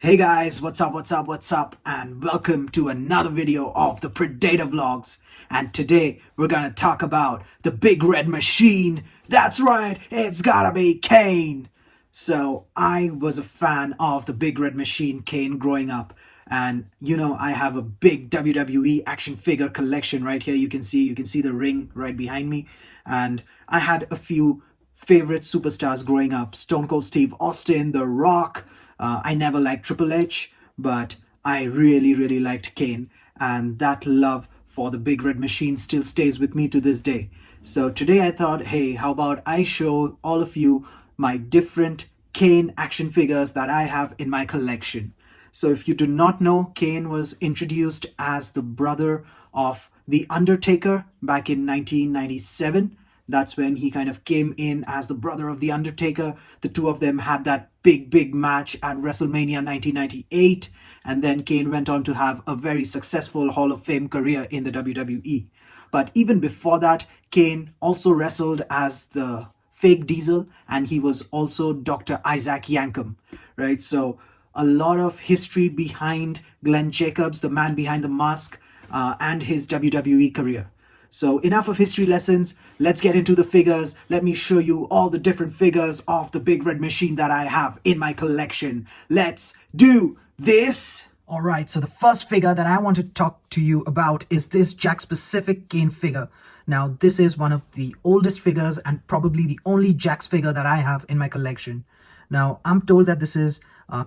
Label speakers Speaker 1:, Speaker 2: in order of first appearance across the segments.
Speaker 1: Hey guys, what's up, and welcome to another video of the Predator Vlogs. And today we're gonna talk about the Big Red Machine. That's right, it's gotta be Kane. So I was a fan of the Big Red Machine Kane growing up. And I have a big WWE action figure collection right here. You can see the ring right behind me. And I had a few favorite superstars growing up: Stone Cold Steve Austin, The Rock. I never liked Triple H, but I really liked Kane, and that love for the Big Red Machine still stays with me to this day. So today I thought, hey, how about I show all of you my different Kane action figures that I have in my collection. So if you do not know, Kane was introduced as the brother of The Undertaker back in 1997. That's when he kind of came in as the brother of The Undertaker. The two of them had that big match at WrestleMania 1998. And then Kane went on to have a very successful Hall of Fame career in the WWE. But even before that, Kane also wrestled as the fake Diesel, and he was also Dr. Isaac Yankem, right? So a lot of history behind Glenn Jacobs, the man behind the mask, and his WWE career. So enough of history lessons, let's get into the figures. Let me show you all the different figures of the Big Red Machine that I have in my collection. Let's do this! Alright, so the first figure that I want to talk to you about is this Jakks-specific Kane figure. Now, this is one of the oldest figures and probably the only Jakks figure that I have in my collection. Now, I'm told that this is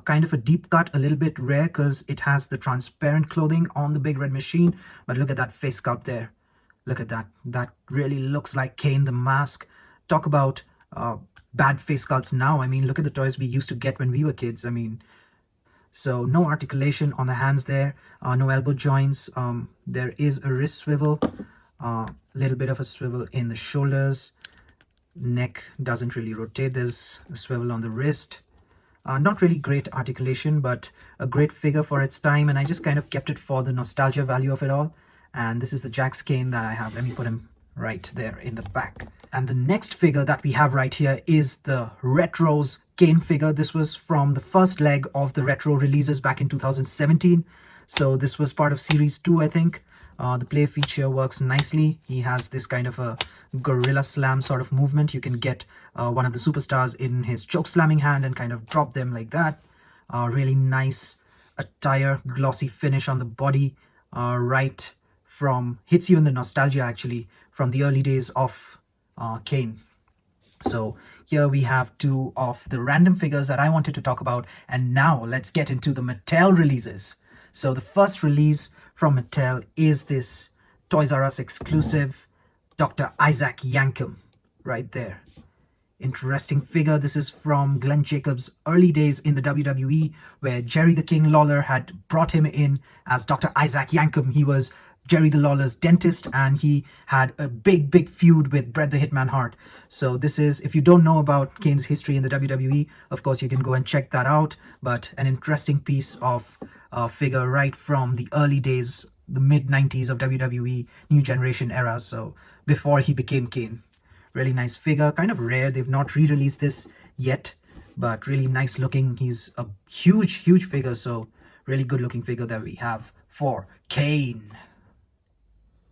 Speaker 1: kind of a deep cut, a little bit rare because it has the transparent clothing on the Big Red Machine. But look at that face sculpt there. Look at that. That really looks like Kane the Mask. Talk about bad face sculpts now. I mean, look at the toys we used to get when we were kids. I mean, so no articulation on the hands there. No elbow joints. There is a wrist swivel. Little bit of a swivel in the shoulders. Neck doesn't really rotate. There's a swivel on the wrist. Not really great articulation, but a great figure for its time. And I just kind of kept it for the nostalgia value of it all. And this is the Jakks Kane that I have. Let me put him right there in the back. And the next figure that we have right here is the Retros Kane figure. This was from the first leg of the Retro releases back in 2017. So this was part of Series 2, I think. The play feature works nicely. He has this kind of a gorilla slam sort of movement. You can get one of the superstars in his choke slamming hand and kind of drop them like that. Really nice attire, glossy finish on the body. Right from, hits you in the nostalgia actually, from the early days of Kane. So here we have two of the random figures that I wanted to talk about. And now let's get into the Mattel releases. So the first release from Mattel is this Toys R Us exclusive Dr. Isaac Yankem right there. Interesting figure. This is from Glenn Jacobs' early days in the WWE, where Jerry the King Lawler had brought him in as Dr. Isaac Yankem. He was Jerry the Lawler's dentist, and he had a big feud with Bret the Hitman Hart. So this is, if you don't know about Kane's history in the WWE, of course you can go and check that out. But an interesting piece of figure right from the early days, the mid-90s of WWE, New Generation era, so before he became Kane. Really nice figure, kind of rare. They've not re-released this yet, but really nice looking. He's a huge figure, so really good looking figure that we have for Kane.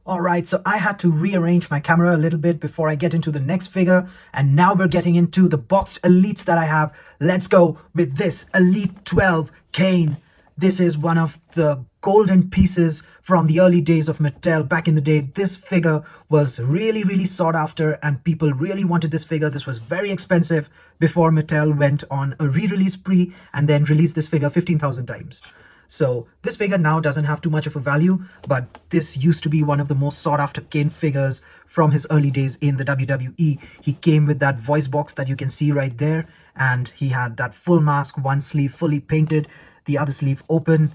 Speaker 1: Alright, so I had to rearrange my camera a little bit before I get into the next figure. And now we're getting into the boxed elites that I have. Let's go with this Elite 12 Kane. This is one of the golden pieces from the early days of Mattel. Back in the day, this figure was really sought after and people really wanted this figure. This was very expensive before Mattel went on a re-release spree and then released this figure 15,000 times. So this figure now doesn't have too much of a value, but this used to be one of the most sought after Kane figures from his early days in the WWE. He came with that voice box that you can see right there, and he had that full mask, one sleeve fully painted, the other sleeve open.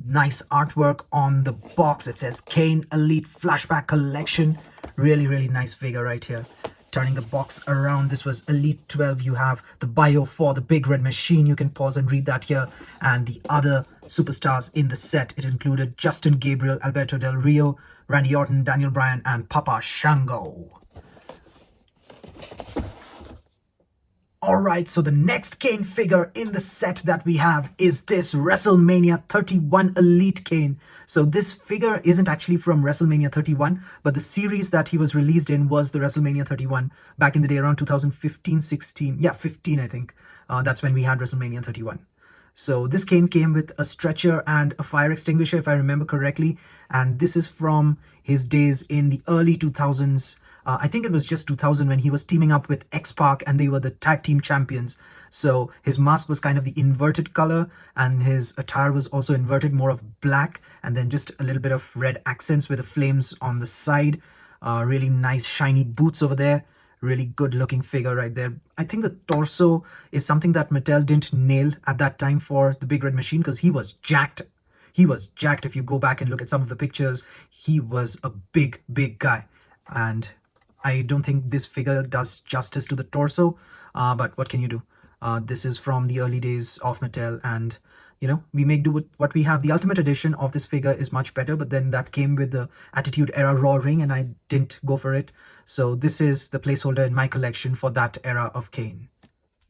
Speaker 1: Nice artwork on the box. It says Kane Elite Flashback Collection. Really nice figure right here. Turning the box around, this was Elite 12. You have the bio for the Big Red Machine. You can pause and read that here. And the other superstars in the set, it included Justin Gabriel, Alberto Del Rio, Randy Orton, Daniel Bryan, and Papa Shango. Alright, so the next Kane figure in the set that we have is this WrestleMania 31 Elite Kane. So this figure isn't actually from WrestleMania 31, but the series that he was released in was the WrestleMania 31 back in the day around 2015-16. Yeah, 15 I think. That's when we had WrestleMania 31. So this Kane came with a stretcher and a fire extinguisher, if I remember correctly. And this is from his days in the early 2000s. I think it was just 2000 when he was teaming up with X-Pac and they were the tag team champions. So his mask was kind of the inverted color and his attire was also inverted, more of black, and then just a little bit of red accents with the flames on the side. Really nice shiny boots over there. Really good looking figure right there. I think the torso is something that Mattel didn't nail at that time for the Big Red Machine because he was jacked. He was jacked. If you go back and look at some of the pictures, he was a big guy. And I don't think this figure does justice to the torso, but what can you do? This is from the early days of Mattel, and you know, we make do with what we have. The Ultimate Edition of this figure is much better, but then that came with the Attitude Era Raw ring, and I didn't go for it. So this is the placeholder in my collection for that era of Kane.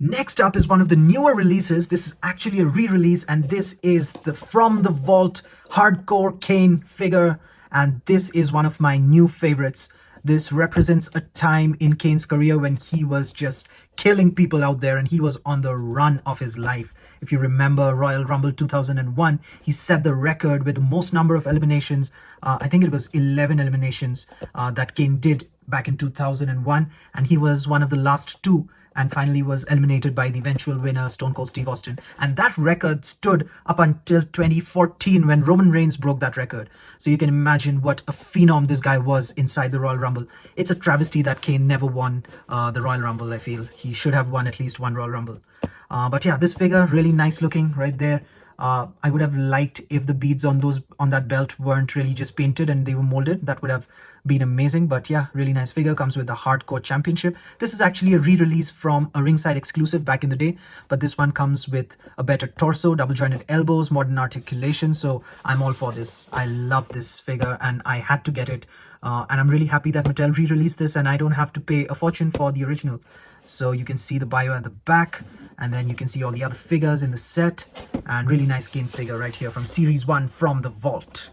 Speaker 1: Next up is one of the newer releases. This is actually a re-release, and this is the From the Vault Hardcore Kane figure, and this is one of my new favorites. This represents a time in Kane's career when he was just killing people out there and he was on the run of his life. If you remember Royal Rumble 2001, he set the record with the most number of eliminations. I think it was 11 eliminations that Kane did back in 2001, and he was one of the last two and finally was eliminated by the eventual winner, Stone Cold Steve Austin. And that record stood up until 2014 when Roman Reigns broke that record. So you can imagine what a phenom this guy was inside the Royal Rumble. It's a travesty that Kane never won the Royal Rumble, I feel. He should have won at least one Royal Rumble. But yeah, this figure, really nice looking right there. I would have liked if the beads on that belt weren't really just painted and they were molded. That would have been amazing. But yeah, really nice figure. Comes with the Hardcore Championship. This is actually a re-release from a ringside exclusive back in the day, but this one comes with a better torso, double jointed elbows, modern articulation. So I'm all for this. I love this figure and I had to get it. And I'm really happy that Mattel re-released this and I don't have to pay a fortune for the original. So you can see the bio at the back, and then you can see all the other figures in the set, and really nice Kane figure right here from Series 1 From the Vault.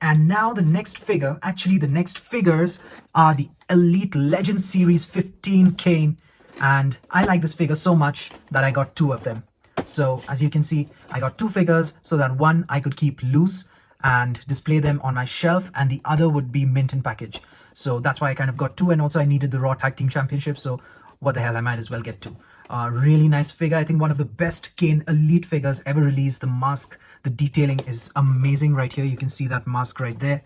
Speaker 1: And now the next figure, actually the next figures are the Elite Legend Series 15 Kane, and I like this figure so much that I got two of them. So as you can see, I got two figures so that one I could keep loose and display them on my shelf, and the other would be mint in package. So that's why I kind of got two, and also I needed the Raw Tag Team Championship, so what the hell, I might as well get two. Really nice figure. I think one of the best Kane Elite figures ever released. The mask, the detailing is amazing right here. You can see that mask right there.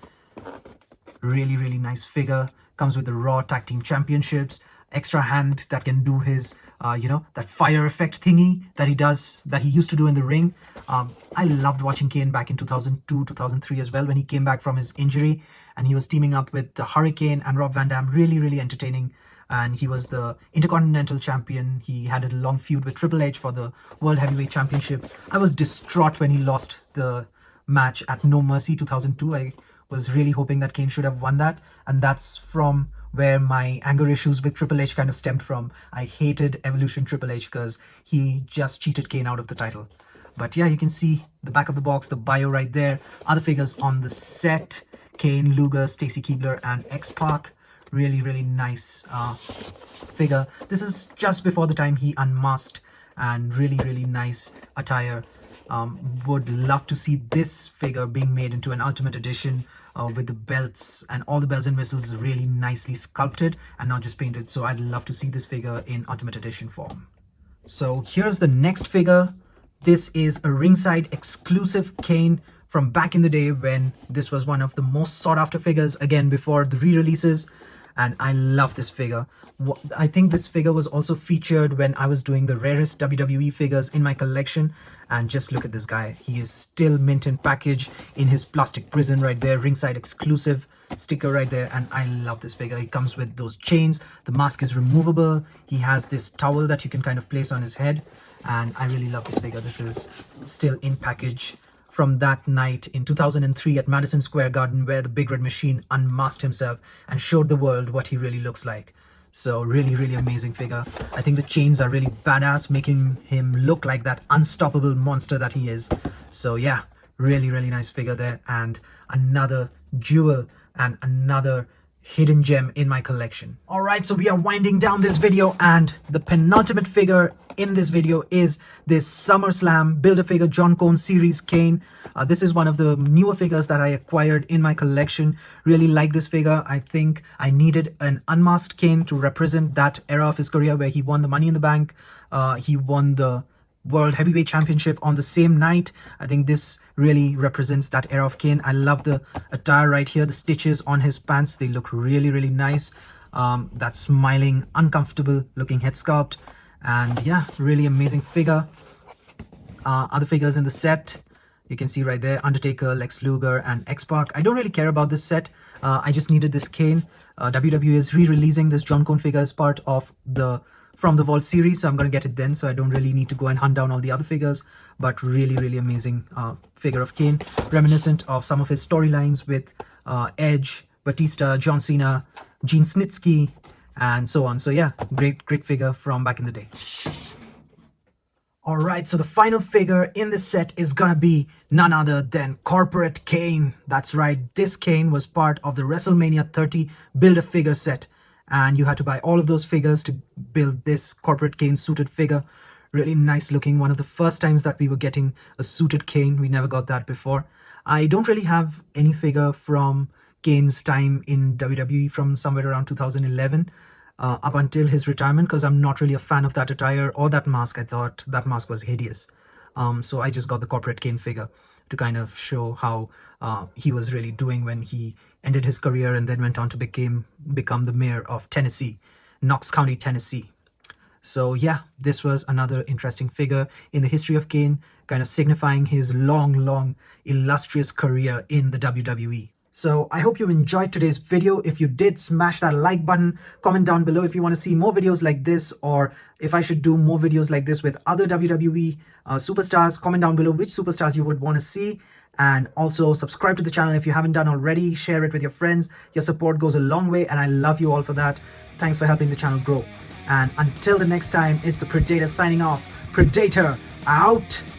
Speaker 1: Really nice figure. Comes with the Raw Tag Team Championships, extra hand that can do his that fire effect thingy that he does, that he used to do in the ring. I loved watching Kane back in 2002, 2003 as well, when he came back from his injury and he was teaming up with the Hurricane and Rob Van Dam. Really entertaining. And he was the Intercontinental Champion. He had a long feud with Triple H for the World Heavyweight Championship. I was distraught when he lost the match at No Mercy 2002. I was really hoping that Kane should have won that, and that's from where my anger issues with Triple H kind of stemmed from. I hated Evolution Triple H because he just cheated Kane out of the title. But yeah, you can see the back of the box, the bio right there. Other figures on the set: Kane, Luger, Stacy Keibler, and X-Pac. Really nice figure. This is just before the time he unmasked, and really nice attire. Would love to see this figure being made into an Ultimate Edition with the belts and all the bells and whistles really nicely sculpted and not just painted. So I'd love to see this figure in Ultimate Edition form. So here's the next figure. This is a ringside exclusive Kane from back in the day when this was one of the most sought after figures, again before the re-releases. And I love this figure. I think this figure was also featured when I was doing the rarest WWE figures in my collection. And just look at this guy. He is still mint in package in his plastic prison right there. Ringside exclusive sticker right there. And I love this figure. He comes with those chains. The mask is removable. He has this towel that you can kind of place on his head. And I really love this figure. This is still in package from that night in 2003 at Madison Square Garden, where the Big Red Machine unmasked himself and showed the world what he really looks like. So really amazing figure. I think the chains are really badass, making him look like that unstoppable monster that he is. So yeah, really nice figure there, and another jewel and another hidden gem in my collection. All right, so we are winding down this video, and the penultimate figure in this video is this SummerSlam Build-A-Figure John Cone Series Kane. This is one of the newer figures that I acquired in my collection. Really like this figure. I think I needed an unmasked Kane to represent that era of his career where he won the Money in the Bank. He won the World Heavyweight Championship on the same night. I think this really represents that era of Kane. I love the attire right here. The stitches on his pants, they look really nice. That smiling, uncomfortable looking head sculpt. And yeah, really amazing figure. Other figures in the set, you can see right there, Undertaker, Lex Luger, and X-Pac. I don't really care about this set. I just needed this Kane. WWE is re-releasing this John Cone figure as part of the From the Vault series, so I'm going to get it then, so I don't really need to go and hunt down all the other figures. But really amazing figure of Kane, reminiscent of some of his storylines with Edge, Batista, John Cena, Gene Snitsky, and so on. So yeah, great figure from back in the day. Alright, so the final figure in this set is gonna be none other than Corporate Kane. That's right, this Kane was part of the WrestleMania 30 Build-A-Figure set, and you had to buy all of those figures to build this Corporate Kane suited figure. Really nice looking, one of the first times that we were getting a suited Kane. We never got that before. I don't really have any figure from Kane's time in WWE from somewhere around 2011. Up until his retirement, because I'm not really a fan of that attire or that mask. I thought that mask was hideous. So I just got the Corporate Kane figure to kind of show how he was really doing when he ended his career and then went on to become the mayor of Tennessee, Knox County, Tennessee. So yeah, this was another interesting figure in the history of Kane, kind of signifying his long, illustrious career in the WWE. So I hope you enjoyed today's video. If you did, smash that like button, comment down below if you want to see more videos like this, or if I should do more videos like this with other WWE superstars. Comment down below which superstars you would want to see, and also subscribe to the channel if you haven't done already. Share it with your friends. Your support goes a long way, and I love you all for that. Thanks for helping the channel grow. And until the next time, it's the Predator signing off. Predator out!